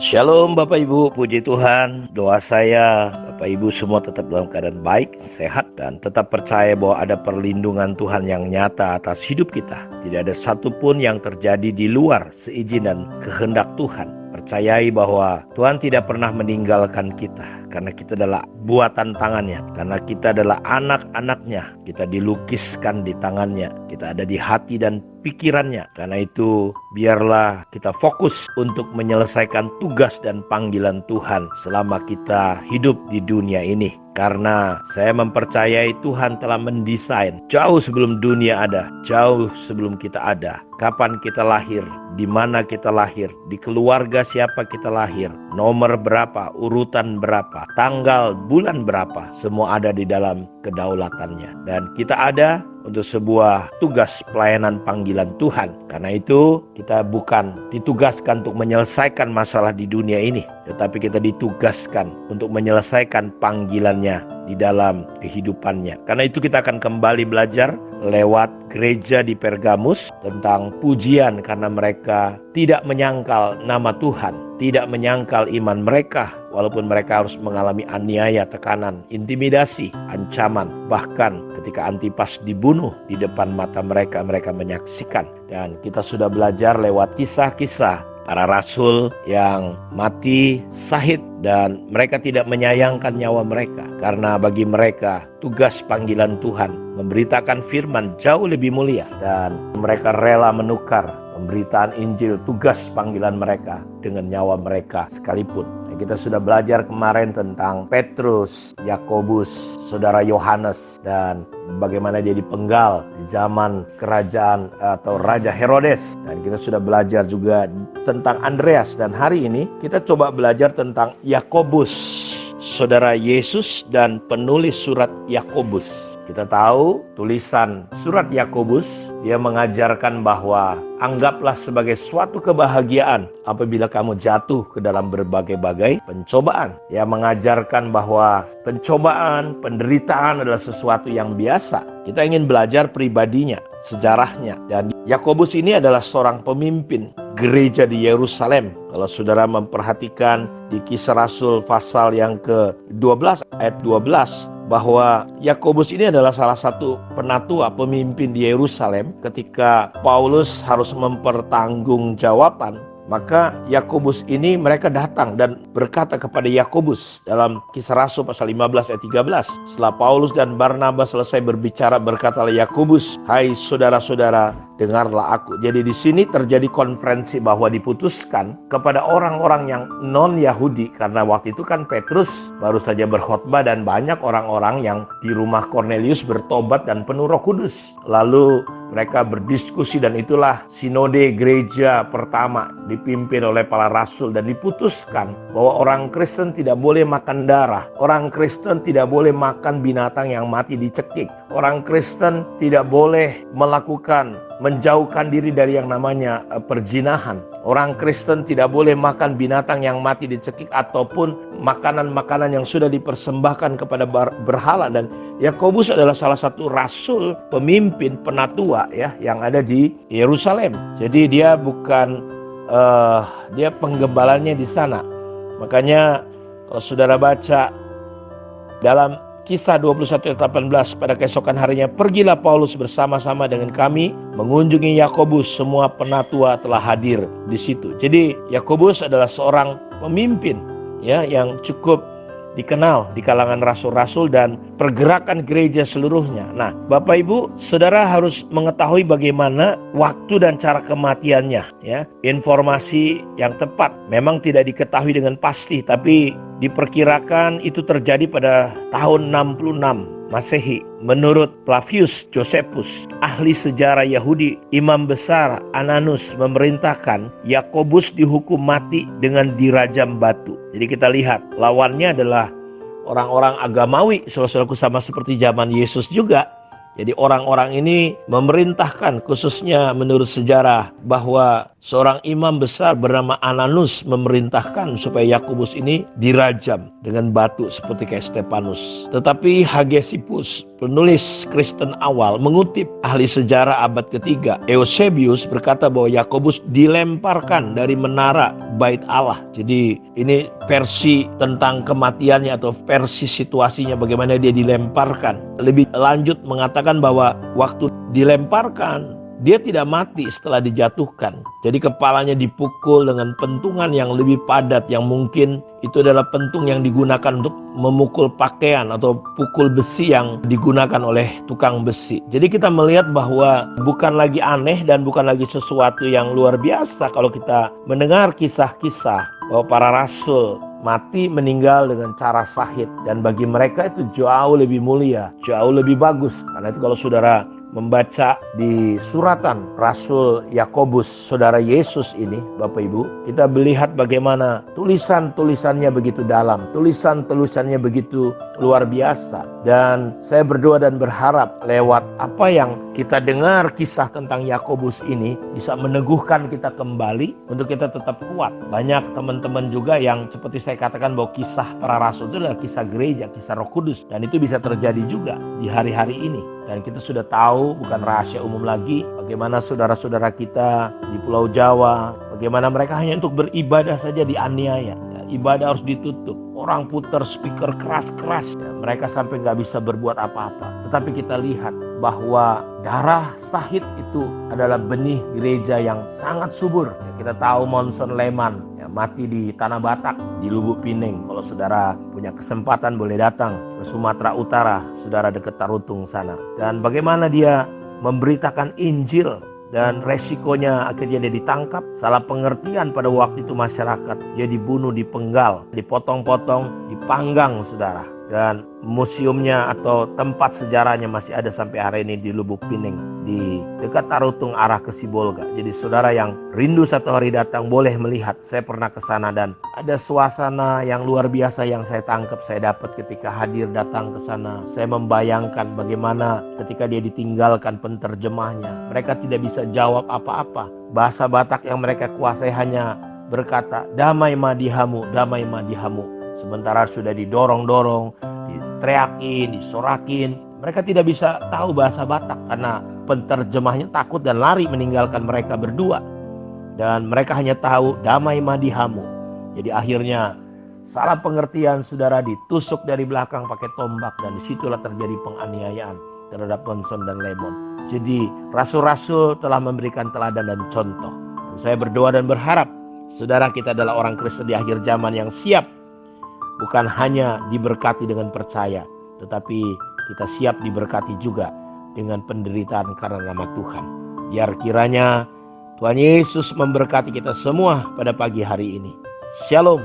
Shalom Bapak Ibu, puji Tuhan. Doa saya Bapak Ibu semua tetap dalam keadaan baik, sehat, dan tetap percaya bahwa ada perlindungan Tuhan yang nyata atas hidup kita. Tidak ada satupun yang terjadi di luar seizin dan kehendak Tuhan. Percayai bahwa Tuhan tidak pernah meninggalkan kita, karena kita adalah buatan tangannya, karena kita adalah anak-anaknya. Kita dilukiskan di tangannya, kita ada di hati dan pikirannya. Karena itu biarlah kita fokus untuk menyelesaikan tugas dan panggilan Tuhan selama kita hidup di dunia ini. Karena saya mempercayai Tuhan telah mendesain jauh sebelum dunia ada, jauh sebelum kita ada. Kapan kita lahir, di mana kita lahir, di keluarga siapa kita lahir, nomor berapa, urutan berapa, tanggal, bulan berapa, semua ada di dalam kedaulatannya. Dan kita ada untuk sebuah tugas pelayanan panggilan Tuhan. Karena itu kita bukan ditugaskan untuk menyelesaikan masalah di dunia ini, tetapi kita ditugaskan untuk menyelesaikan panggilannya di dalam kehidupannya. Karena itu kita akan kembali belajar lewat gereja di Pergamus tentang pujian, karena mereka tidak menyangkal nama Tuhan, tidak menyangkal iman mereka, walaupun mereka harus mengalami aniaya, tekanan, intimidasi, ancaman. Bahkan ketika Antipas dibunuh di depan mata mereka, mereka menyaksikan. Dan kita sudah belajar lewat kisah-kisah para rasul yang mati syahid, dan mereka tidak menyayangkan nyawa mereka, karena bagi mereka tugas panggilan Tuhan memberitakan firman jauh lebih mulia, dan mereka rela menukar pemberitaan Injil, tugas panggilan mereka, dengan nyawa mereka sekalipun. Kita sudah belajar kemarin tentang Petrus, Yakobus, saudara Yohanes, dan bagaimana dia dipenggal di zaman kerajaan atau Raja Herodes. Dan kita sudah belajar juga tentang Andreas, dan hari ini kita coba belajar tentang Yakobus, saudara Yesus dan penulis surat Yakobus. Kita tahu tulisan surat Yakobus, dia mengajarkan bahwa anggaplah sebagai suatu kebahagiaan apabila kamu jatuh ke dalam berbagai-bagai pencobaan. Dia mengajarkan bahwa pencobaan, penderitaan adalah sesuatu yang biasa. Kita ingin belajar pribadinya, sejarahnya. Dan Yakobus ini adalah seorang pemimpin gereja di Yerusalem. Kalau saudara memperhatikan di Kisah Rasul pasal yang ke-12 ayat 12, bahwa Yakobus ini adalah salah satu penatua, pemimpin di Yerusalem ketika Paulus harus mempertanggungjawabkan. Maka Yakobus ini, mereka datang dan berkata kepada Yakobus dalam Kisah Rasul pasal 15 ayat 13. Setelah Paulus dan Barnabas selesai berbicara, berkatalah Yakobus, "Hai saudara-saudara, dengarlah aku." Jadi di sini terjadi konferensi bahwa diputuskan kepada orang-orang yang non-Yahudi, karena waktu itu kan Petrus baru saja berkhotbah dan banyak orang-orang yang di rumah Kornelius bertobat dan penuh Roh Kudus. Lalu mereka berdiskusi, dan itulah sinode gereja pertama dipimpin oleh para rasul, dan diputuskan bahwa orang Kristen tidak boleh makan darah, orang Kristen tidak boleh makan binatang yang mati dicekik, orang Kristen tidak boleh menjauhkan diri dari yang namanya perzinahan. Orang Kristen tidak boleh makan binatang yang mati dicekik ataupun makanan-makanan yang sudah dipersembahkan kepada berhala. Dan Yakobus adalah salah satu rasul, pemimpin, penatua ya, yang ada di Yerusalem. Jadi dia bukan dia penggembalanya di sana. Makanya kalau saudara baca dalam Kisah 21 ayat 18, pada keesokan harinya pergilah Paulus bersama-sama dengan kami mengunjungi Yakobus. Semua penatua telah hadir di situ. Jadi Yakobus adalah seorang pemimpin ya, yang cukup dikenal di kalangan rasul-rasul dan pergerakan gereja seluruhnya. Nah, Bapak Ibu, saudara harus mengetahui bagaimana waktu dan cara kematiannya ya. Informasi yang tepat memang tidak diketahui dengan pasti, tapi diperkirakan itu terjadi pada tahun 66 Masehi. Menurut Flavius Josephus, ahli sejarah Yahudi, imam besar Ananus memerintahkan Yakobus dihukum mati dengan dirajam batu. Jadi kita lihat, lawannya adalah orang-orang agamawi, saudara-saudaraku, sama seperti zaman Yesus juga. Jadi orang-orang ini memerintahkan, khususnya menurut sejarah, bahwa seorang imam besar bernama Ananus memerintahkan supaya Yakobus ini dirajam dengan batu seperti kayak Stefanus. Tetapi Hagesippus penulis Kristen awal, mengutip ahli sejarah abad ketiga, Eusebius, berkata bahwa Yakobus dilemparkan dari menara bait Allah. Jadi ini versi tentang kematiannya atau versi situasinya bagaimana dia dilemparkan. Lebih lanjut mengatakan bahwa waktu dilemparkan, dia tidak mati setelah dijatuhkan. Jadi kepalanya dipukul dengan pentungan yang lebih padat, yang mungkin itu adalah pentung yang digunakan untuk memukul pakaian atau pukul besi yang digunakan oleh tukang besi. Jadi kita melihat bahwa bukan lagi aneh dan bukan lagi sesuatu yang luar biasa kalau kita mendengar kisah-kisah bahwa para rasul mati meninggal dengan cara sahid, dan bagi mereka itu jauh lebih mulia, jauh lebih bagus. Karena itu kalau saudara membaca di suratan Rasul Yakobus, saudara Yesus ini, Bapak Ibu, kita melihat bagaimana tulisan-tulisannya begitu dalam, tulisan-tulisannya begitu luar biasa. Dan saya berdoa dan berharap lewat apa yang kita dengar kisah tentang Yakobus ini bisa meneguhkan kita kembali untuk kita tetap kuat. Banyak teman-teman juga yang seperti saya katakan bahwa kisah para rasul itu adalah kisah gereja, kisah Roh Kudus, dan itu bisa terjadi juga di hari-hari ini. Dan kita sudah tahu, bukan rahasia umum lagi, bagaimana saudara-saudara kita di Pulau Jawa, bagaimana mereka hanya untuk beribadah saja dianiaya. Ya, ibadah harus ditutup. Orang putar speaker keras-keras. Ya, mereka sampai nggak bisa berbuat apa-apa. Tetapi kita lihat bahwa darah sahid itu adalah benih gereja yang sangat subur. Ya, kita tahu Monson Leman mati di Tanah Batak, di Lubuk Pining. Kalau saudara punya kesempatan boleh datang ke Sumatera Utara, saudara dekat Tarutung sana. Dan bagaimana dia memberitakan Injil, dan resikonya akhirnya dia ditangkap. Salah pengertian pada waktu itu masyarakat, dia dibunuh, dipenggal, dipotong-potong, dipanggang saudara. Dan museumnya atau tempat sejarahnya masih ada sampai hari ini di Lubuk Pining, di dekat Tarutung arah ke Sibolga. Jadi saudara yang rindu satu hari datang boleh melihat. Saya pernah ke sana dan ada suasana yang luar biasa yang saya tangkap, saya dapat ketika hadir datang ke sana. Saya membayangkan bagaimana ketika dia ditinggalkan penterjemahnya. Mereka tidak bisa jawab apa-apa. Bahasa Batak yang mereka kuasai hanya berkata, "Damai madihamu, damai madihamu." Sementara sudah didorong-dorong, diteriakin, disorakin. Mereka tidak bisa tahu bahasa Batak karena penterjemahnya takut dan lari meninggalkan mereka berdua. Dan mereka hanya tahu damai madihamu. Jadi akhirnya salah pengertian saudara, ditusuk dari belakang pakai tombak, dan disitulah terjadi penganiayaan terhadap Monson dan Lemon. Jadi rasul-rasul telah memberikan teladan dan contoh. Dan saya berdoa dan berharap saudara kita adalah orang Kristen di akhir zaman yang siap. Bukan hanya diberkati dengan percaya, tetapi kita siap diberkati juga dengan penderitaan karena nama Tuhan. Biar kiranya Tuhan Yesus memberkati kita semua pada pagi hari ini. Shalom.